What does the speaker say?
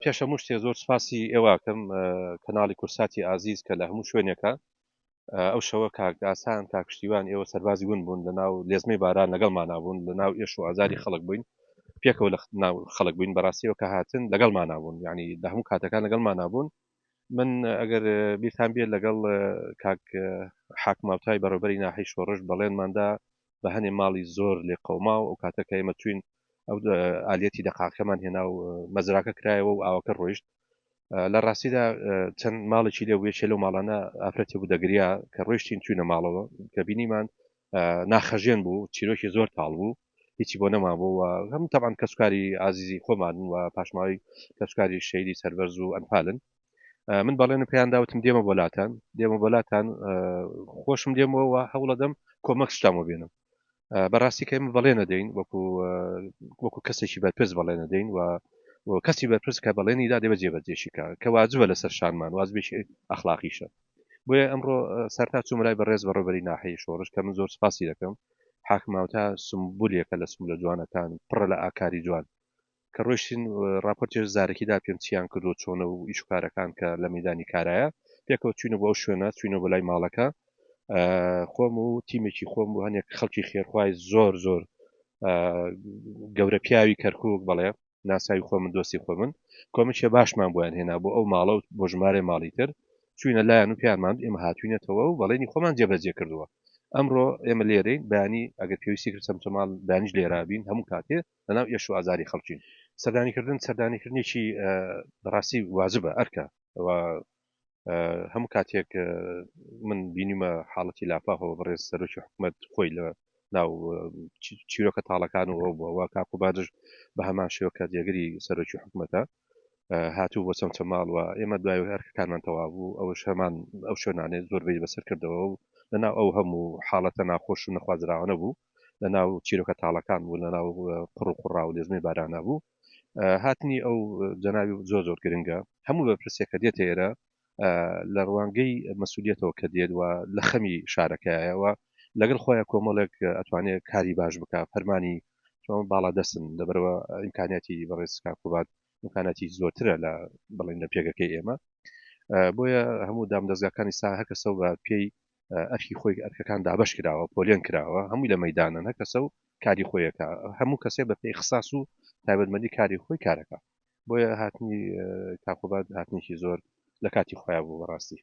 پێش هەموو شتێ زۆر سپاسی ئێواکەم کەناڵی کورساتی ئازیز کە لە هەموو شوێنێکە ئەو شەوە کاکداسان کاکشتیوان ئێوە سەربازی ون بوون لە ناو لێزمەی باران لەگەڵمان نابوون لە ناو ئێش و ئازاری خەڵک بووین پێکەوە لە ناو خەڵک بووین بەڕاستیەوە کە هاتن لەگەڵمان نابوون یعنی لە هەموو کاتەکان لەگەڵمان نابوون من ئەگەر بیرتان بێت لەگەڵ کاک حاکماوتای بەڕێوەبەری ناحەی شۆڕش بەڵێنماندا بە هەنێ ماڵی زۆر لێ قەوما و ئەو کاتەکە ئێمە چوین ئەو ئالەتی دەقاقەمان هێنا و مەزراکە کرایەوە و ئاوەکە ڕۆیشت لە ڕاستیدا چەند ماڵێکی لێ وێشێ لەو ماڵانە ئافرەتی بوو دەگریا کە ڕۆیشتین چوینە ماڵەوە کە بینیمان ناخەژێن بوو چیرۆکی زۆر تاڵ بوو هیچی بۆ نەمابوو و هەموو تەبان کەسکاری ئازیزی خۆمان و پاشماوی کەسکاری شەیدی سەربەرز و ئەنفالن من بەڵێن پێیان داوتم دێمە بۆلاتان دێمە بۆلاتان خۆشم دێمەوە هەوڵە دەم کۆمەک شتامە بێنم بەڕاستی کە ئێمە بەڵێنە دەین وەکو کەسێکی بەرپرس بەڵێنە دەین و کەسی بەرپرس کە بەڵێنی دا دێبە جێبەجێشی کە واجبە لەسەر شانمان واجبێکی ئەخلاقیشە بۆیە ئەمڕۆ سەرتا چووم لای بەڕێز بەڕێوەبەری ناحەی شۆڕش کە من زۆر سپاسی دەکەم حاکماوتا سمبولێکە لە سمولە جوانەکان پڕە لە ئاکاری جوان کە ڕۆیشتین راپۆرتێش زارێکیدا پێم چیان کردو چۆنە و ئیشکارەکان کە لە مەدانی کارایە پێکەوە چوینە بۆ ئەو شوێنە چوینە بۆ لای ماڵەکە خۆم و تیمێکی خۆم و هەنێک خەڵکی خێرخوای زۆر زۆر گەورە پیاوی کەرکک بەڵێ ناساوی خۆ من دۆستی خۆ من کۆمەکێ باشمان بۆیان هێنا بۆ ئەو ماڵە و بۆ ژمارە ماڵی تر چوینە لایەن و پیانمان ئێمە هاتوینێتەوە و بەڵێنی خۆمان جێبەجێ کردووە ئەمڕۆ ئێمە لێرەین بەیانی ئەگەر پێویستی کرد سەمتەماڵ بەیانیش لێرابین هەموو کاتێ لەناو ئێش و ئازاری خەڵکین سەردانیکردنێکی بەڕاستی واجبە ئەرکە هەموو کاتێک من بینیمە حاڵەتی لافاهەوە بەڕێز سەرۆکی حکوومەت خۆی لە ناو چیرۆکە تاڵەکان و بۆەوە کاک و بادش بە هەمان شێوە کە جێگەری سەرۆکی حکوومەتە هاتوو بۆ چەمچەماڵ و ئێمە دوای هەرکەکانمان تەوا بوو ئەوش هەمان ئەو شوێنانێت زۆربەی بەسەر کردەوە و لەناو ئەو هەموو حاڵەتە ناخۆش و نەخوازراوە نەبوو لەناو چیرۆکە تاڵەکان بوو لەناو قڕ و قوڕا و لێزمەی بارانە بوو هاتنی ئەو جەناوی زۆر زۆر گرنگە هەموو بە پرسێکە دێتە ئێرە لە ڕوانگەی مەسئولیەتەوە کە دێت و لە خەمی شارەکەیەوە لەگەڵ خۆیان کۆمەڵێک ئەتوانێت کاری باش بکە فەرمانی چۆن باڵا دەستن دەبەرەوە ئیمکاناتی بەڕێز کاکوبات ئیمکاناتی زۆرترە لە بڵین لە پێگەکەی ئێمە بۆیە هەموو دامدەستگاکانی سا هەکەسە و بە پێی ئەرکی خۆی ئەرکەکان دابش کراوە پۆلیۆن کراوە هەمووی لە مەدانن هەکەسە و کاری خۆیەکە هەموو کەسێ بە پێی خساس و تایبەتمەندی کاری خۆی کارەکە بۆیە هاتنی کاکوبات هاتنیشی زۆر لە کاتی خۆیان بوو بەڕاستی